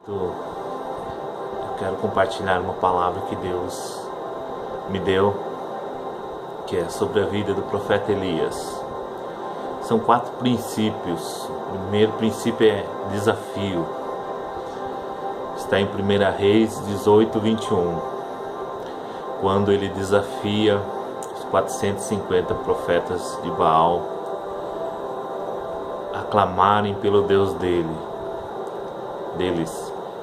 Eu quero compartilhar uma palavra que Deus me deu, que é sobre a vida do profeta Elias. São 4 princípios. O primeiro princípio é desafio. Está em 1 Reis 18, 21. Quando ele desafia os 450 profetas de Baal a clamarem pelo Deus deles.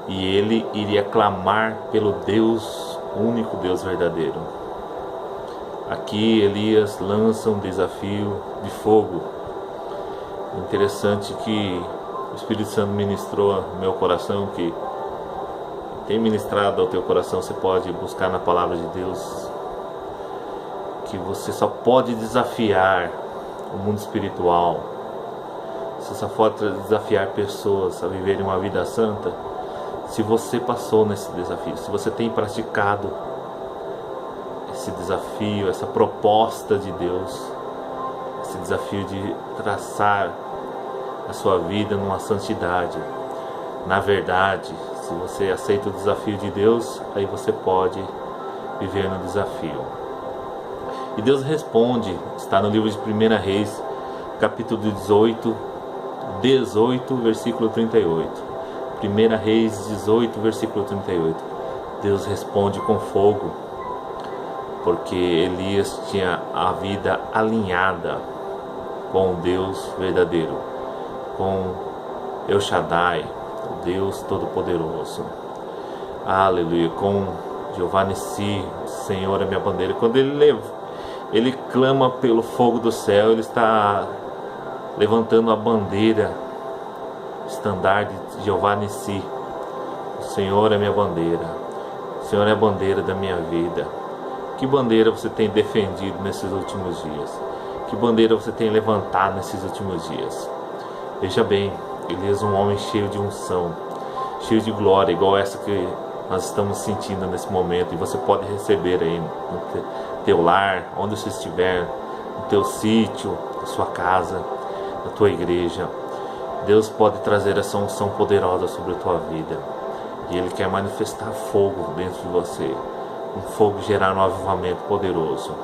E ele iria clamar pelo Deus, único Deus verdadeiro. Aqui Elias lança um desafio de fogo. Interessante que o Espírito Santo ministrou no meu coração, que tem ministrado ao teu coração. Você pode buscar na palavra de Deus que você só pode desafiar o mundo espiritual, você só pode desafiar pessoas a viverem uma vida santa se você passou nesse desafio, se você tem praticado esse desafio, essa proposta de Deus, esse desafio de traçar a sua vida numa santidade. Na verdade, se você aceita o desafio de Deus, aí você pode viver no desafio. E Deus responde, está no livro de 1 Reis, capítulo 18, versículo 38. 1 Reis 18, versículo 38. Deus responde com fogo, porque Elias tinha a vida alinhada com o Deus verdadeiro, com El Shaddai, o Deus Todo-Poderoso. Aleluia, com Jeová Nissi, o Senhor é minha bandeira. Quando ele clama pelo fogo do céu, ele está levantando a bandeira, estandarte de Jeová Nissi. O Senhor é minha bandeira, o Senhor é a bandeira da minha vida. Que bandeira você tem defendido nesses últimos dias? Que bandeira você tem levantado nesses últimos dias? Veja bem, Elias é um homem cheio de unção, cheio de glória, igual essa que nós estamos sentindo nesse momento. E você pode receber aí no teu lar, onde você estiver, no teu sítio, na sua casa, na tua igreja. Deus pode trazer essa unção poderosa sobre a tua vida. E Ele quer manifestar fogo dentro de você. Um fogo gerar um avivamento poderoso.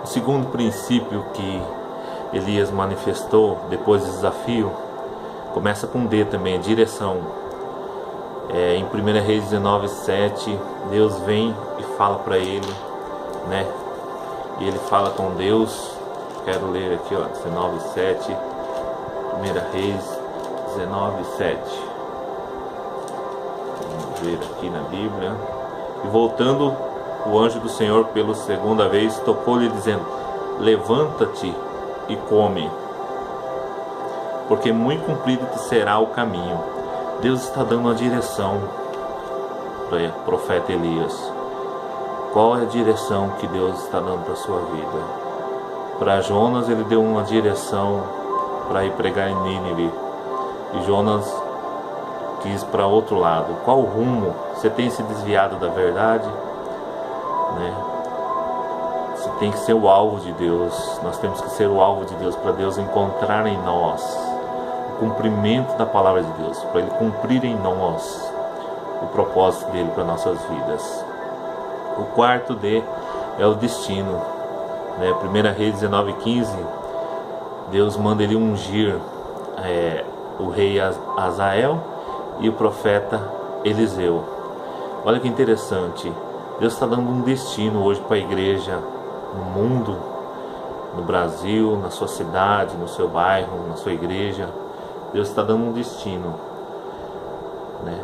O segundo princípio que Elias manifestou depois do desafio, começa com D também, direção. Em 1 Reis 19, 7, Deus vem e fala para ele, né? E ele fala com Deus. Quero ler aqui, 19, 7. 1 Reis 19, 7. Vamos ver aqui na Bíblia. E voltando, o anjo do Senhor pela segunda vez tocou-lhe dizendo: levanta-te e come, porque muito comprido te será o caminho. Deus está dando uma direção para o profeta Elias. Qual é a direção que Deus está dando para a sua vida? Para Jonas ele deu uma direção para ir pregar em Nínive, e Jonas quis para outro lado. Qual o rumo? Você tem se desviado da verdade, né? Você tem que ser o alvo de Deus. Nós temos que ser o alvo de Deus, para Deus encontrar em nós o cumprimento da palavra de Deus, para Ele cumprir em nós o propósito dele para nossas vidas. O quarto D é o destino, né? 1 Reis 19, 15. Deus manda ele ungir o rei Azael e o profeta Eliseu. Olha que interessante. Deus está dando um destino hoje para a igreja, no mundo, no Brasil, na sua cidade, no seu bairro, na sua igreja. Deus está dando um destino, né?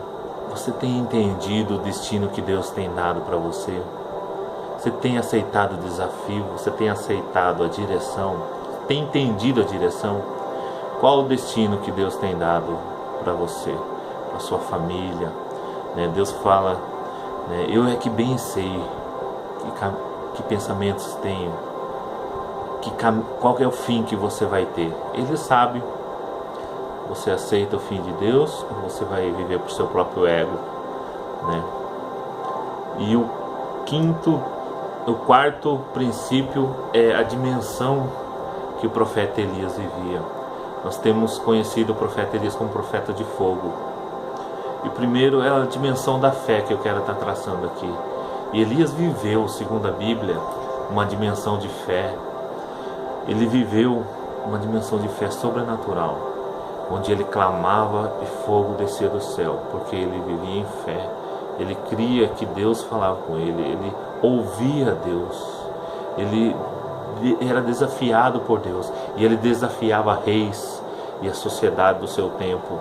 Você tem entendido o destino que Deus tem dado para você? Você tem aceitado o desafio? Você tem aceitado a direção? Tem entendido a direção? Qual o destino que Deus tem dado para você, para sua família, né? Deus fala, né? Eu é que bem sei que pensamentos tenho, qual é o fim que você vai ter. Ele sabe. Você aceita o fim de Deus ou você vai viver por seu próprio ego, né? E o quarto princípio é a dimensão que o profeta Elias vivia. Nós temos conhecido o profeta Elias como profeta de fogo. E o primeiro é a dimensão da fé que eu quero estar traçando aqui. E Elias viveu, segundo a Bíblia, uma dimensão de fé. Ele viveu uma dimensão de fé sobrenatural, onde ele clamava e fogo descia do céu, porque ele vivia em fé. Ele cria que Deus falava com ele, ele ouvia Deus, ele era desafiado por Deus, e ele desafiava reis e a sociedade do seu tempo,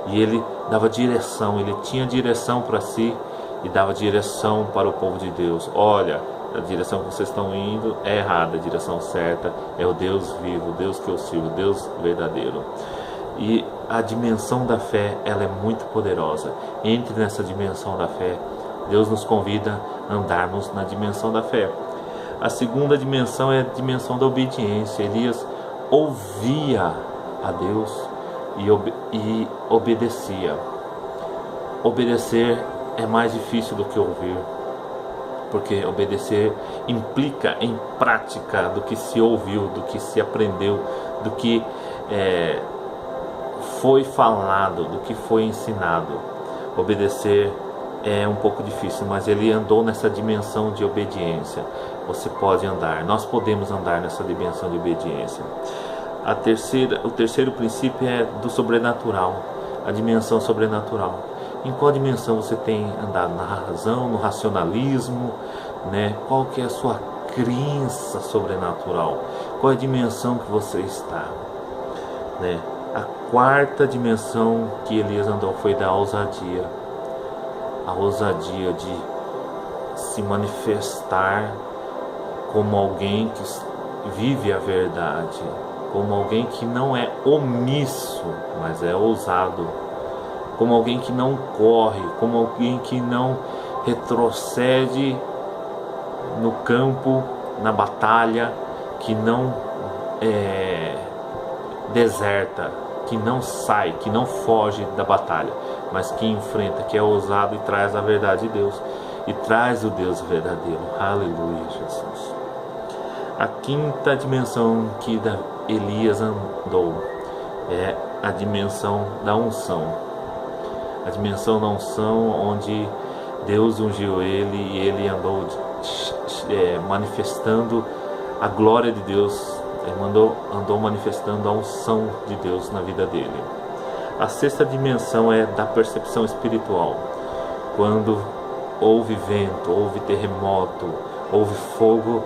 e ele dava direção, ele tinha direção para si e dava direção para o povo de Deus. Olha, a direção que vocês estão indo é errada, a direção certa é o Deus vivo, o Deus que eu sirvo, o Deus verdadeiro. E a dimensão da fé, ela é muito poderosa. Entre nessa dimensão da fé. Deus nos convida a andarmos na dimensão da fé. A segunda dimensão é a dimensão da obediência. Elias ouvia a Deus e obedecia. Obedecer é mais difícil do que ouvir, porque obedecer implica em prática do que se ouviu, do que se aprendeu, do que foi falado, do que foi ensinado. Obedecer é um pouco difícil, mas ele andou nessa dimensão de obediência. Você pode andar, nós podemos andar nessa dimensão de obediência. O terceiro princípio é do sobrenatural, a dimensão sobrenatural. Em qual dimensão você tem andado? Na razão, no racionalismo, né? Qual que é a sua crença sobrenatural? Qual é a dimensão que você está, né? A quarta dimensão que Elias andou foi da ousadia. A ousadia de se manifestar como alguém que vive a verdade, como alguém que não é omisso, mas é ousado, como alguém que não corre, como alguém que não retrocede no campo, na batalha, que não deserta, que não sai, que não foge da batalha, mas que enfrenta, que é ousado e traz a verdade de Deus, e traz o Deus verdadeiro. Aleluia, Jesus. A quinta dimensão que Elias andou é a dimensão da unção. A dimensão da unção, onde Deus ungiu ele e ele andou manifestando a glória de Deus. Ele andou manifestando a unção de Deus na vida dele. A sexta dimensão é da percepção espiritual. Quando houve vento, houve terremoto, houve fogo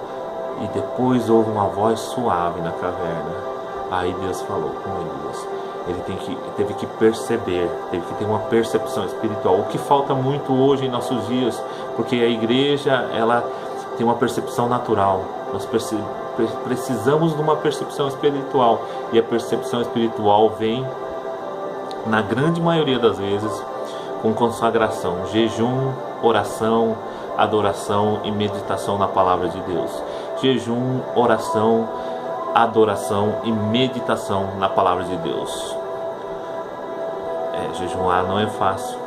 e depois houve uma voz suave na caverna. Aí Deus falou com Elias. Ele teve que perceber, teve que ter uma percepção espiritual. O que falta muito hoje em nossos dias, porque a igreja ela tem uma percepção natural. Nós precisamos de uma percepção espiritual, e a percepção espiritual vem, na grande maioria das vezes, com consagração, jejum, oração, adoração e meditação na palavra de Deus. Jejum, oração, adoração e meditação na palavra de Deus. Jejuar não é fácil.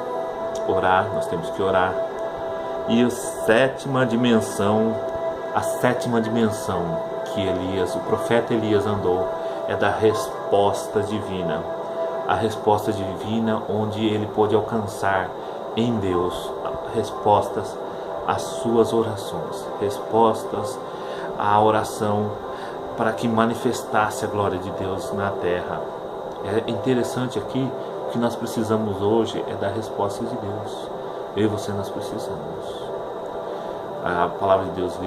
Orar, nós temos que orar. E a sétima dimensão que o profeta Elias andou, é da resposta divina. A resposta divina, onde ele pôde alcançar em Deus respostas às suas orações, respostas à oração para que manifestasse a glória de Deus na terra. É interessante aqui, o que nós precisamos hoje é da resposta de Deus. Eu e você, nós precisamos. A palavra de Deus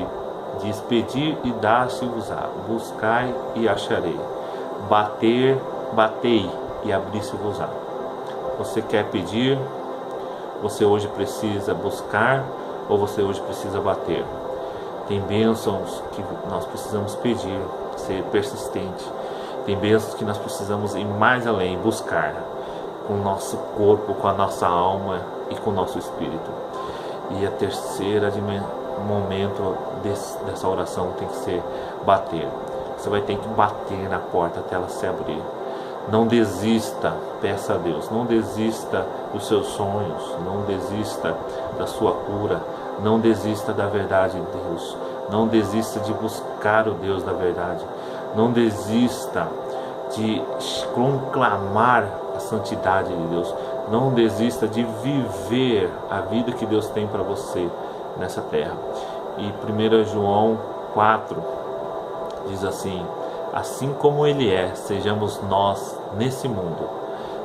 diz: pedir e dar-se-vos-á, buscai e acharei, batei e abrir-se-vos-á. Você quer pedir? Você hoje precisa buscar, ou você hoje precisa bater? Tem bênçãos que nós precisamos pedir, ser persistente. Tem bênçãos que nós precisamos ir mais além, buscar com o nosso corpo, com a nossa alma e com o nosso espírito. E a terceira momento dessa oração tem que ser bater. Você vai ter que bater na porta até ela se abrir. Não desista, peça a Deus. Não desista dos seus sonhos. Não desista da sua cura. Não desista da verdade de Deus. Não desista de buscar o Deus da verdade. Não desista de conclamar a santidade de Deus. Não desista de viver a vida que Deus tem para você nessa terra. E 1 João 4 diz assim: assim como Ele é, sejamos nós nesse mundo.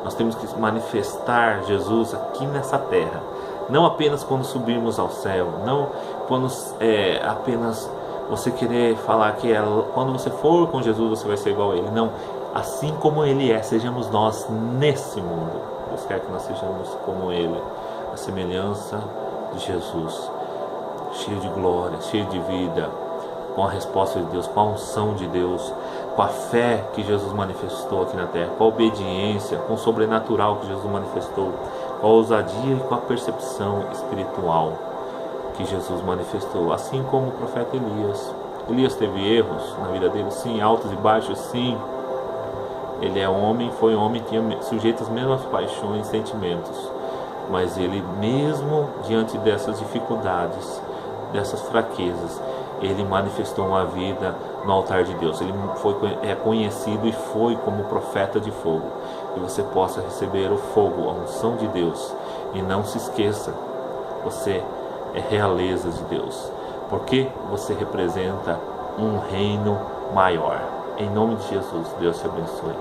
Nós temos que manifestar Jesus aqui nessa terra. Não apenas quando subirmos ao céu, não quando apenas você querer falar que quando você for com Jesus você vai ser igual a Ele. Não, assim como Ele é, sejamos nós nesse mundo. Deus quer que nós sejamos como Ele, a semelhança de Jesus, cheio de glória, cheio de vida, com a resposta de Deus, com a unção de Deus, com a fé que Jesus manifestou aqui na terra, com a obediência, com o sobrenatural que Jesus manifestou, com a ousadia e com a percepção espiritual que Jesus manifestou, assim como o profeta Elias. Elias teve erros na vida dele, sim, altos e baixos, sim. Ele é homem, foi homem, tinha sujeito às mesmas paixões e sentimentos, mas ele, mesmo diante dessas dificuldades, dessas fraquezas, ele manifestou uma vida no altar de Deus. Ele é conhecido e foi como profeta de fogo. Que você possa receber o fogo, a unção de Deus. E não se esqueça, você é realeza de Deus, porque você representa um reino maior. Em nome de Jesus, Deus te abençoe.